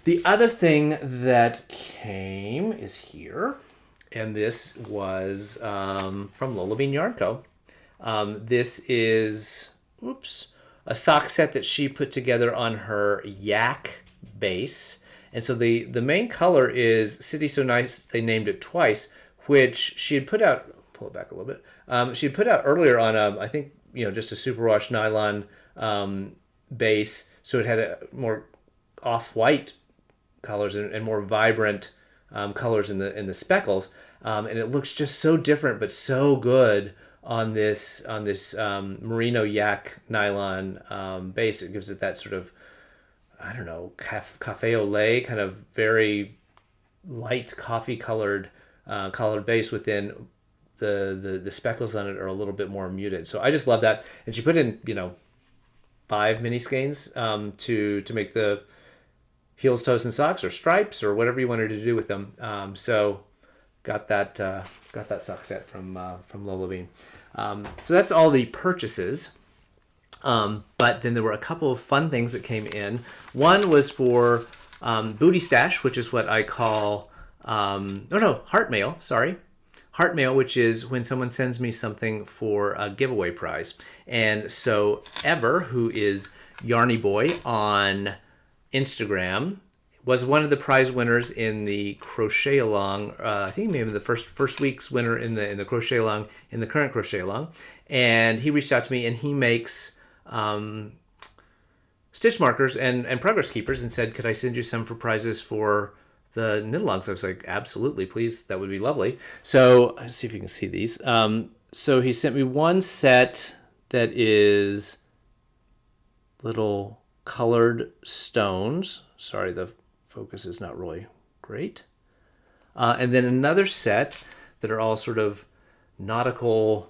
the other thing that came is here. And this was from Lola Bean Yarn Co. This is a sock set that she put together on her yak base. And so the main color is City So Nice. They named it twice, which she had put out. Pull it back a little bit. She had put out earlier on I think just a superwash nylon base. So it had a more off-white colors and more vibrant colors in the speckles, and it looks just so different but so good on this merino yak nylon base. It gives it that sort of, I don't know, cafe au lait, kind of very light coffee colored base within the speckles on it are a little bit more muted. So I just love that. And she put in 5 mini skeins to make the heels, toes, and socks, or stripes, or whatever you wanted to do with them. So got that sock set from Lola Bean. So that's all the purchases. But then there were a couple of fun things that came in. One was for booty stash, which is what I call heart mail. Sorry. Heart mail, which is when someone sends me something for a giveaway prize. And so Ever, who is Yarny Boy on Instagram, was one of the prize winners in the Crochetalong. I think maybe the first week's winner in the Crochetalong, in the current Crochetalong. And he reached out to me, and he makes stitch markers and progress keepers, and said, could I send you some for prizes for the Knitalongs? I was like, absolutely, please, that would be lovely. So let's see if you can see these. So he sent me one set that is little colored stones. Sorry, the focus is not really great. And then another set that are all sort of nautical,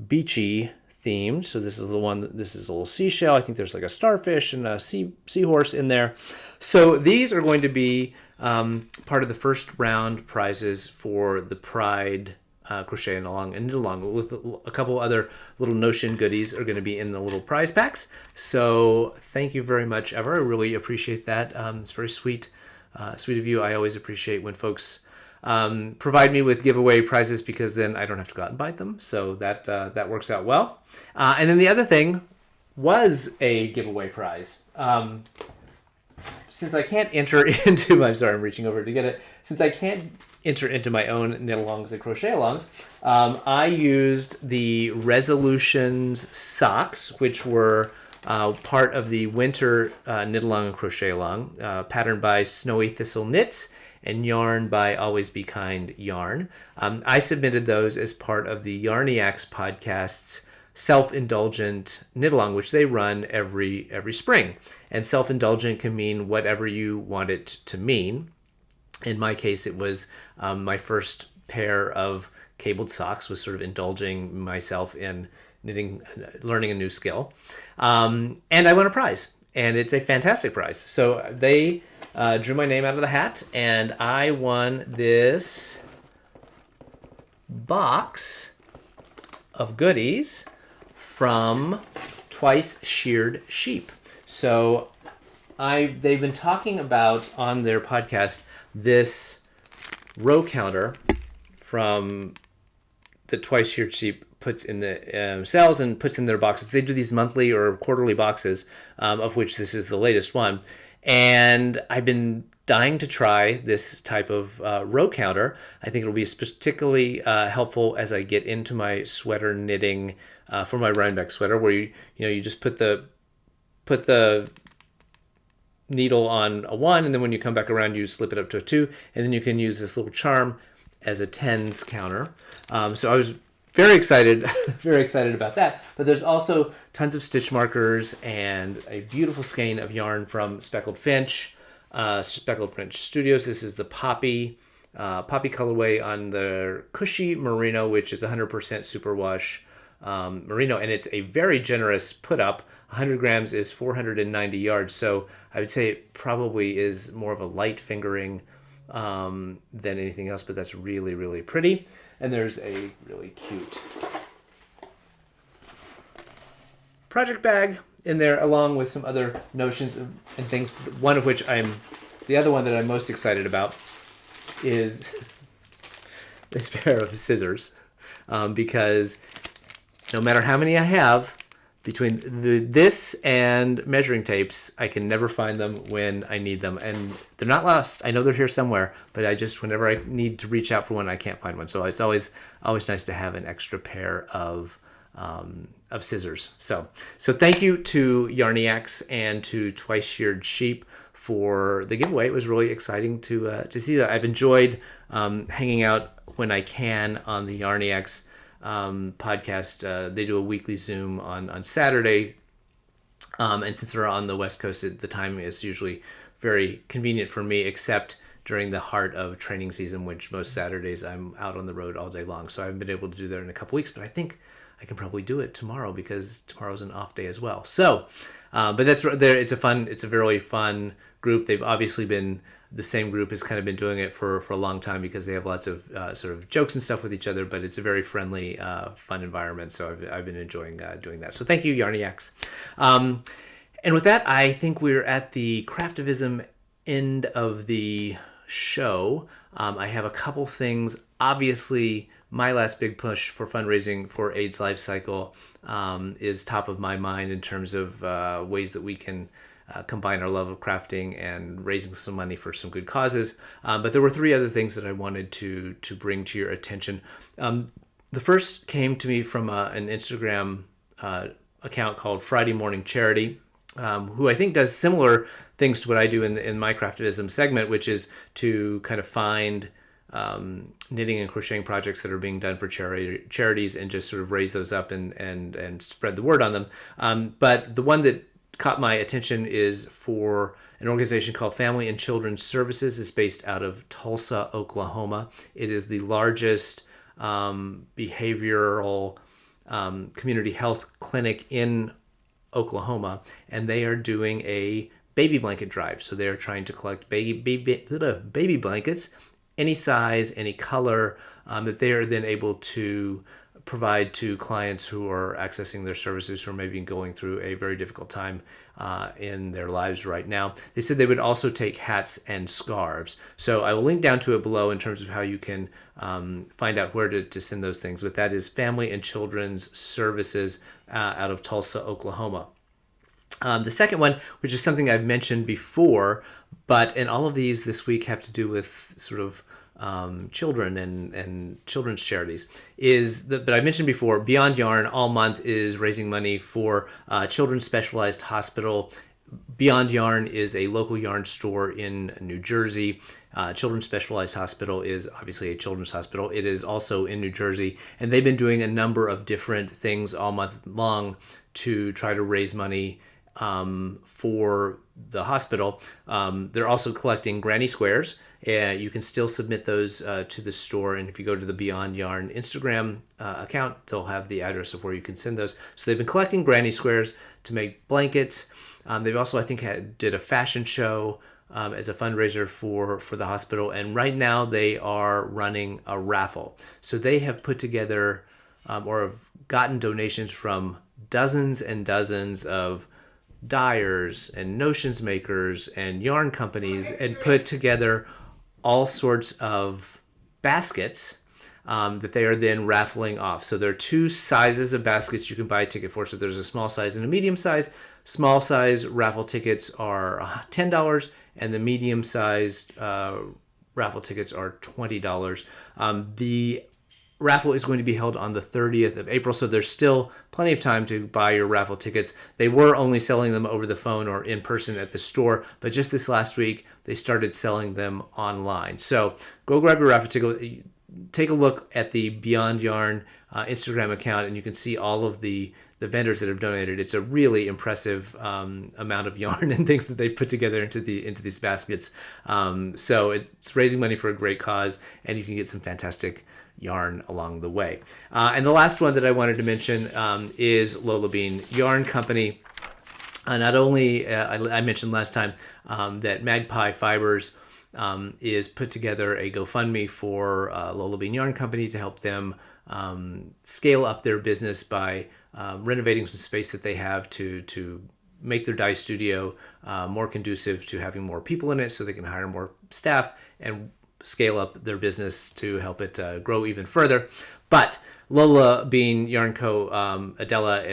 beachy themed. So this is the one, this is a little seashell. I think there's like a starfish and a seahorse in there. So these are going to be part of the first round prizes for the Pride Crochetalong and Knitalong, with a couple other little Notion goodies are going to be in the little prize packs. So thank you very much, Ever. I really appreciate that. It's very sweet of you. I always appreciate when folks provide me with giveaway prizes, because then I don't have to go out and buy them. So that works out well. And then the other thing was a giveaway prize. Since I can't enter into, I'm sorry, I'm reaching over to get it. Since I can't enter into my own Knitalongs and Crochetalongs, I used the Resolutions socks, which were part of the winter Knitalong and Crochetalong, patterned by Snowy Thistle Knits and yarn by Always Be Kind Yarn. I submitted those as part of the Yarniacs podcast's self-indulgent Knitalong, which they run every spring. And self-indulgent can mean whatever you want it to mean. In my case, it was my first pair of cabled socks, was sort of indulging myself in knitting, learning a new skill. And I won a prize, and it's a fantastic prize. So they drew my name out of the hat, and I won this box of goodies from Twice Sheared Sheep. So they've been talking about on their podcast this row counter from the Twice Sheared Sheep puts in the sells and puts in their boxes. They do these monthly or quarterly boxes, of which this is the latest one. And I've been dying to try this type of row counter. I think it'll be particularly helpful as I get into my sweater knitting for my Rhinebeck sweater, where you just put the needle on a 1, and then when you come back around, you slip it up to a 2, and then you can use this little charm as a tens counter. So I was very excited, very excited about that. But there's also tons of stitch markers and a beautiful skein of yarn from Speckled Finch Studios. This is the Poppy colorway on the Cushy Merino, which is 100% superwash merino, and it's a very generous put up. 100 grams is 490 yards, so I would say it probably is more of a light fingering than anything else, but that's really, really pretty. And there's a really cute project bag in there, along with some other notions and things, one of which the other one that I'm most excited about is this pair of scissors, because no matter how many I have, between this and measuring tapes, I can never find them when I need them. And they're not lost. I know they're here somewhere, but whenever I need to reach out for one, I can't find one. So it's always nice to have an extra pair of scissors. So thank you to Yarniacs and to Twice Sheared Sheep for the giveaway. It was really exciting to see that. I've enjoyed hanging out when I can on the Yarniacs podcast. They do a weekly Zoom on Saturday, and since they're on the West Coast, the time is usually very convenient for me, except during the heart of training season, which most Saturdays I'm out on the road all day long. So I haven't been able to do that in a couple weeks, but I think I can probably do it tomorrow, because tomorrow's an off day as well. So, but that's there. It's a very fun group. They've obviously been, the same group has kind of been doing it for a long time, because they have lots of sort of jokes and stuff with each other, but it's a very friendly, fun environment. So I've been enjoying doing that. So thank you, Yarniacs. And with that, I think we're at the Craftivism end of the show. I have a couple things. Obviously, my last big push for fundraising for AIDS Lifecycle is top of my mind in terms of ways that we can combine our love of crafting and raising some money for some good causes. But there were three other things that I wanted to bring to your attention. The first came to me from an Instagram account called Friday Morning Charity, who I think does similar things to what I do in my Craftivism segment, which is to kind of find knitting and crocheting projects that are being done for charities and just sort of raise those up and spread the word on them. But the one that caught my attention is for an organization called Family and Children's Services. It's based out of Tulsa, Oklahoma. It is the largest behavioral community health clinic in Oklahoma, and they are doing a baby blanket drive. So they are trying to collect baby blankets, any size, any color, that they are then able to provide to clients who are accessing their services, who are maybe going through a very difficult time in their lives right now. They said they would also take hats and scarves. So I will link down to it below in terms of how you can find out where to send those things. But that is Family and Children's Services out of Tulsa, Oklahoma. The second one, which is something I've mentioned before, and all of these this week have to do with sort of children and children's charities, but I mentioned before, Beyond Yarn all month is raising money for Children's Specialized Hospital. Beyond Yarn is a local yarn store in New Jersey. Children's Specialized Hospital is obviously a children's hospital. It is also in New Jersey, and they've been doing a number of different things all month long to try to raise money for the hospital. They're also collecting granny squares. You can still submit those to the store, and if you go to the Beyond Yarn Instagram account, they'll have the address of where you can send those. So they've been collecting granny squares to make blankets. They've also, I think, did a fashion show as a fundraiser for the hospital, and right now they are running a raffle. So they have put together or have gotten donations from dozens and dozens of dyers and notions makers and yarn companies, and put together all sorts of baskets that they are then raffling off. So there are two sizes of baskets you can buy a ticket for. So there's a small size and a medium size. Small size raffle tickets are $10, and the medium sized raffle tickets are $20. The raffle is going to be held on the 30th of April, so there's still plenty of time to buy your raffle tickets. They were only selling them over the phone or in person at the store, but just this last week, they started selling them online. So go grab your raffle ticket. Take a look at the Beyond Yarn Instagram account, and you can see all of the vendors that have donated. It's a really impressive amount of yarn and things that they put together into these baskets. So it's raising money for a great cause, and you can get some fantastic yarn along the way. And the last one that I wanted to mention is Lola Bean Yarn Company. Not only, I mentioned last time that Magpie Fibers is put together a GoFundMe for Lola Bean Yarn Company to help them scale up their business by renovating some space that they have to make their dye studio more conducive to having more people in it, so they can hire more staff and scale up their business to help it grow even further. But Lola Bean Yarn Co., Adela,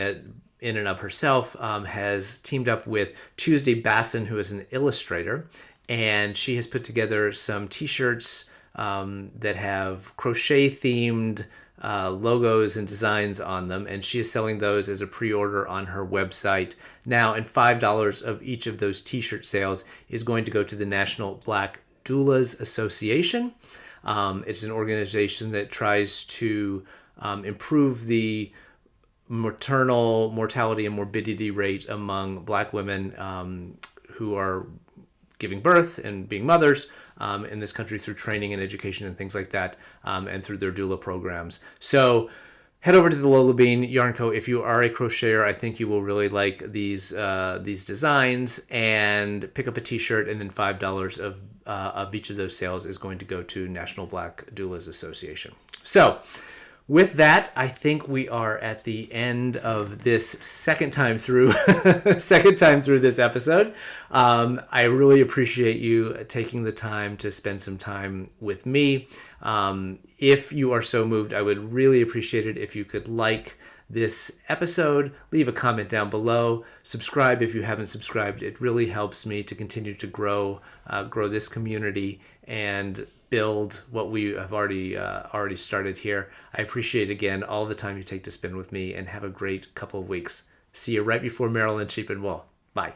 in and of herself, has teamed up with Tuesday Basson, who is an illustrator, and she has put together some t-shirts that have crochet-themed logos and designs on them, and she is selling those as a pre-order on her website now, and $5 of each of those t-shirt sales is going to go to the National Black Doulas Association. It's an organization that tries to improve the maternal mortality and morbidity rate among Black women who are giving birth and being mothers in this country through training and education and things like that, and through their doula programs. So head over to the Lola Bean Yarn Co. If you are a crocheter, I think you will really like these designs, and pick up a t-shirt, and then $5 of each of those sales is going to go to National Black Doulas Association. So with that, I think we are at the end of this second time through this episode. I really appreciate you taking the time to spend some time with me. If you are so moved, I would really appreciate it if you could like this episode, leave a comment down below. Subscribe if you haven't subscribed. It really helps me to continue to grow this community and build what we have already started here. I appreciate, again, all the time you take to spend with me, and have a great couple of weeks. See you right before Maryland Sheep and Wool. Bye.